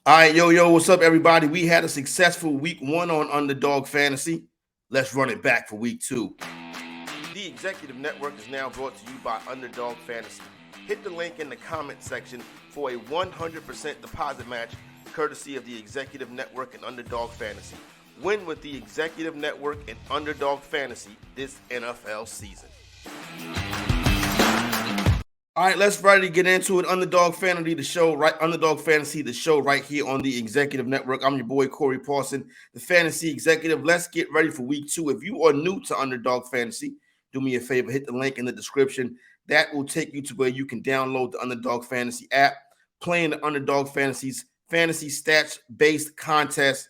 All right, yo, what's up, everybody? We had a successful week 1 on Underdog Fantasy. Let's run it back for week 2. The Executive Network is now brought to you by Underdog Fantasy. Hit the link in the comment section for a 100% deposit match courtesy of the Executive Network and Underdog Fantasy. Win with the Executive Network and Underdog Fantasy this NFL season. All right, let's ready to get into it. Underdog Fantasy, the show, right? Underdog Fantasy, the show, right here on the Executive Network. I'm your boy Corey Parson, the Fantasy Executive. Let's get ready for week 2. If you are new to Underdog Fantasy, do me a favor, hit the link in the description. That will take you to where you can download the Underdog Fantasy app, playing the Underdog Fantasy's fantasy stats-based contest,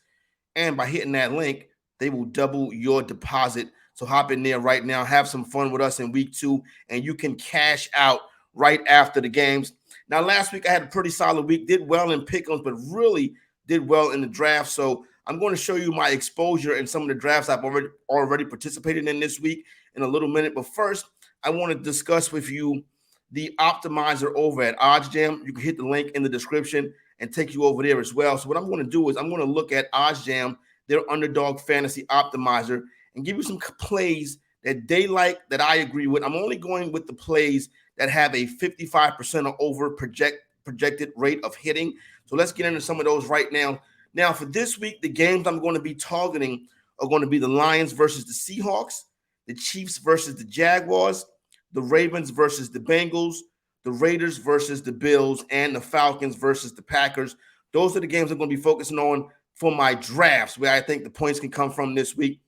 and by hitting that link, they will double your deposit. So hop in there right now, have some fun with us in week 2, and you can cash out right after the games. Now, last week I had a pretty solid week, did well in pick'ems, but really did well in the draft. So I'm going to show you my exposure in some of the drafts I've already participated in this week in a little minute. But first, I want to discuss with you the optimizer over at OddsJam. You can hit the link in the description and take you over there as well. So what I'm going to do is I'm going to look at OddsJam, their Underdog Fantasy Optimizer, and give you some plays that they like that I agree with. I'm only going with the plays that have a 55% or over projected rate of hitting. So let's get into some of those right now. Now, for this week, the games I'm going to be targeting are going to be the Lions versus the Seahawks, the Chiefs versus the Jaguars, the Ravens versus the Bengals, the Raiders versus the Bills, and the Falcons versus the Packers. Those are the games I'm going to be focusing on for my drafts, where I think the points can come from this week.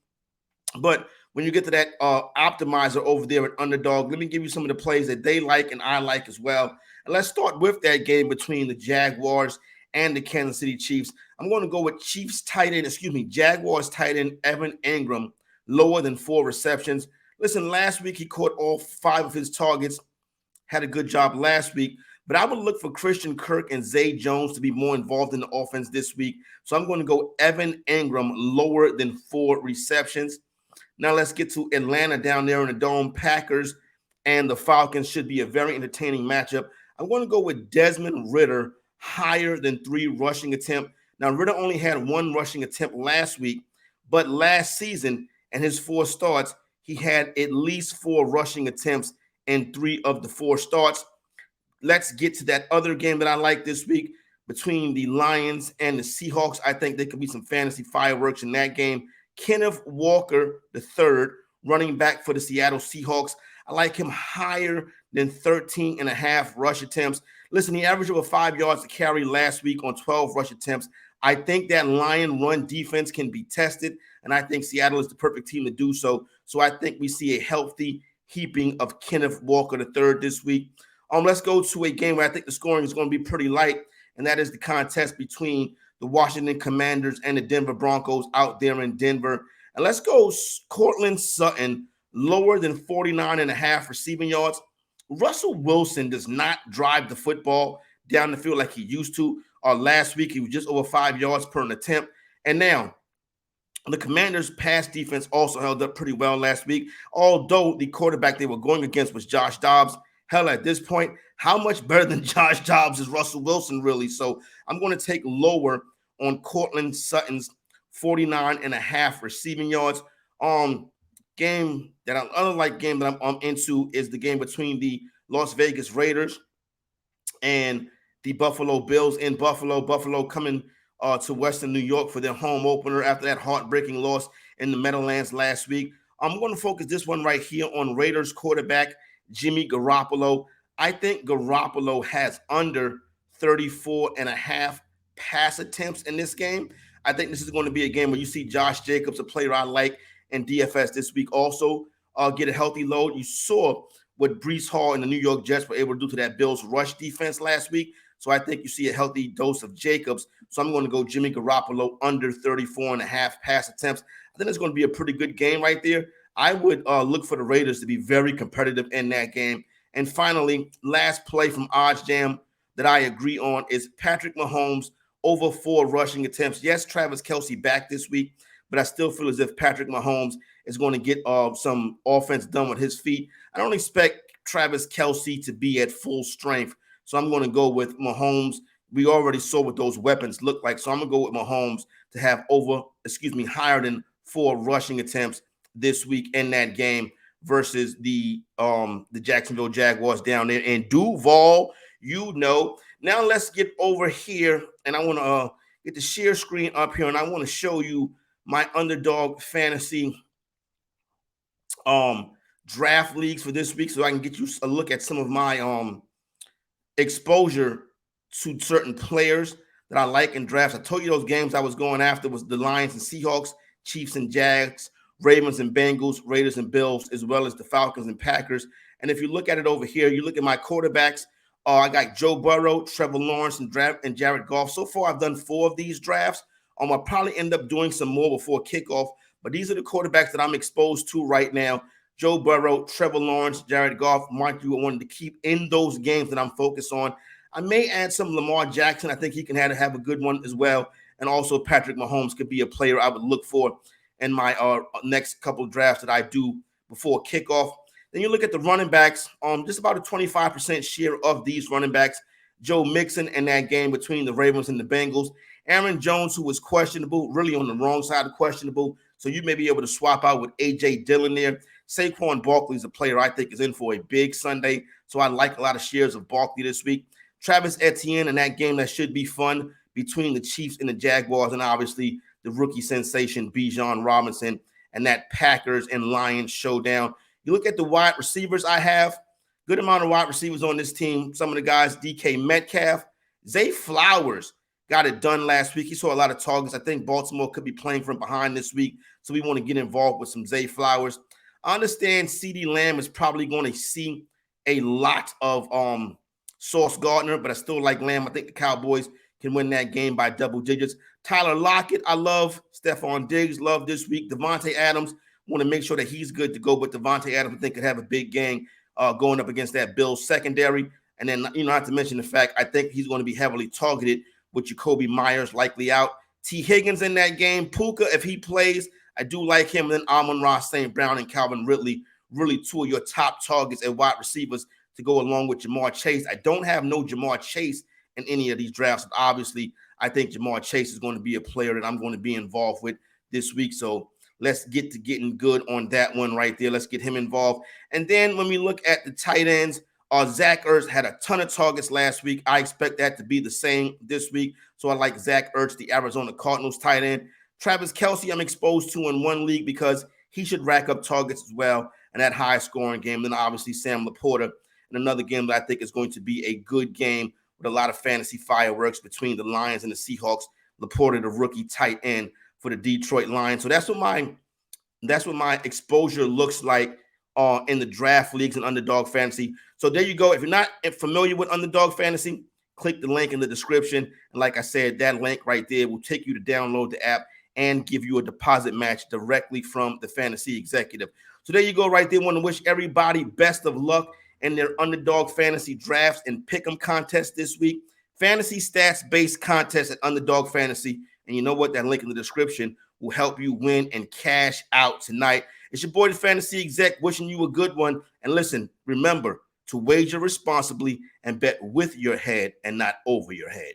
But when you get to that optimizer over there at Underdog, let me give you some of the plays that they like and I like as well. And let's start with that game between the Jaguars and the Kansas City Chiefs. I'm going to go with Jaguars tight end Evan Ingram, lower than 4 receptions. Listen, last week he caught all 5 of his targets, had a good job last week. But I would look for Christian Kirk and Zay Jones to be more involved in the offense this week. So I'm going to go Evan Ingram, lower than 4 receptions. Now let's get to Atlanta down there in the Dome. Packers and the Falcons should be a very entertaining matchup. I'm going to go with Desmond Ridder, higher than 3 rushing attempt. Now, Ridder only had 1 rushing attempt last week, but last season and his 4 starts, he had at least 4 rushing attempts in 3 of the 4 starts. Let's get to that other game that I like this week between the Lions and the Seahawks. I think there could be some fantasy fireworks in that game. Kenneth Walker III, running back for the Seattle Seahawks. I like him higher than 13.5 rush attempts. Listen, he averaged over 5 yards to carry last week on 12 rush attempts. I think that Lion run defense can be tested, and I think Seattle is the perfect team to do so. So I think we see a healthy heaping of Kenneth Walker III this week. Let's go to a game where I think the scoring is going to be pretty light, and that is the contest between the Washington Commanders and the Denver Broncos out there in Denver. And let's go Cortland Sutton, lower than 49.5 receiving yards. Russell Wilson does not drive the football down the field like he used to. Last week, he was just over 5 yards per an attempt. And now, the Commanders' pass defense also held up pretty well last week, although the quarterback they were going against was Josh Dobbs. Hell, at this point, how much better than Josh Dobbs is Russell Wilson, really? So I'm going to take lower on Cortland Sutton's 49.5 receiving yards. Game that I'm into is the game between the Las Vegas Raiders and the Buffalo Bills in Buffalo. Buffalo coming to Western New York for their home opener after that heartbreaking loss in the Meadowlands last week. I'm going to focus this one right here on Raiders quarterback Jimmy Garoppolo. I think Garoppolo has under 34.5 pass attempts in this game. I think this is going to be a game where you see Josh Jacobs, a player I like in DFS this week, also get a healthy load. You saw what Breece Hall and the New York Jets were able to do to that Bills rush defense last week. So I think you see a healthy dose of Jacobs. So I'm going to go Jimmy Garoppolo under 34.5 pass attempts. I think it's going to be a pretty good game right there. I would look for the Raiders to be very competitive in that game. And finally, last play from OddsJam that I agree on is Patrick Mahomes over 4 rushing attempts. Yes, Travis Kelce back this week, but I still feel as if Patrick Mahomes is going to get some offense done with his feet. I don't expect Travis Kelce to be at full strength, so I'm going to go with Mahomes we already saw what those weapons look like. So I'm gonna go with Mahomes to have higher than 4 rushing attempts this week in that game versus the Jacksonville Jaguars down there in Duval. Now let's get over here, and I want to get the share screen up here, and I want to show you my Underdog Fantasy draft leagues for this week, so I can get you a look at some of my exposure to certain players that I like in drafts. I told you those games I was going after was the Lions and Seahawks, Chiefs and Jags, Ravens and Bengals, Raiders and Bills, as well as the Falcons and Packers. And if you look at it over here, you look at my quarterbacks. I got Joe Burrow, Trevor Lawrence, and Jared Goff. So far, I've done 4 of these drafts. I'll probably end up doing some more before kickoff. But these are the quarterbacks that I'm exposed to right now. Joe Burrow, Trevor Lawrence, Jared Goff. Mark, you wanted to keep in those games that I'm focused on. I may add some Lamar Jackson. I think he can have a good one as well. And also Patrick Mahomes could be a player I would look for in my next couple of drafts that I do before kickoff. Then you look at the running backs, just about a 25% share of these running backs. Joe Mixon in that game between the Ravens and the Bengals. Aaron Jones, who was questionable, really on the wrong side of questionable. So you may be able to swap out with A.J. Dillon there. Saquon Barkley is a player I think is in for a big Sunday. So I like a lot of shares of Barkley this week. Travis Etienne in that game that should be fun between the Chiefs and the Jaguars, and obviously the rookie sensation Bijan Robinson and that Packers and Lions showdown. You look at the wide receivers I have, good amount of wide receivers on this team. Some of the guys, DK Metcalf, Zay Flowers got it done last week. He saw a lot of targets. I think Baltimore could be playing from behind this week, so we want to get involved with some Zay Flowers. I understand CeeDee Lamb is probably going to see a lot of Sauce Gardner, but I still like Lamb. I think the Cowboys can win that game by double digits. Tyler Lockett, I love. Stephon Diggs, love this week. Devontae Adams, want to make sure that he's good to go, but Devontae Adams, I think, could have a big game going up against that Bills secondary. And then, not to mention the fact, I think he's going to be heavily targeted with Jacoby Myers likely out. T. Higgins in that game. Puka, if he plays, I do like him. And then Amon-Ra St. Brown and Calvin Ridley, really 2 of your top targets at wide receivers to go along with Jamar Chase. I don't have no Jamar Chase in any of these drafts. But obviously, I think Jamar Chase is going to be a player that I'm going to be involved with this week. So let's get to getting good on that one right there. Let's get him involved. And then when we look at the tight ends, Zach Ertz had a ton of targets last week. I expect that to be the same this week. So I like Zach Ertz, the Arizona Cardinals tight end. Travis Kelce, I'm exposed to in one league because he should rack up targets as well in that high-scoring game. Then obviously Sam Laporta in another game that I think is going to be a good game with a lot of fantasy fireworks between the Lions and the Seahawks. Laporta, the rookie tight end for the Detroit Lions. So that's what my exposure looks like in the draft leagues and Underdog Fantasy. So there you go. If you're not familiar with Underdog Fantasy, click the link in the description. And like I said, that link right there will take you to download the app and give you a deposit match directly from the Fantasy Executive. So there you go right there. I want to wish everybody best of luck in their Underdog Fantasy drafts and pick'em contest this week. Fantasy stats-based contest at Underdog Fantasy. And you know what? That link in the description will help you win and cash out tonight. It's your boy, the Fantasy Exec, wishing you a good one. And listen, remember to wager responsibly and bet with your head and not over your head.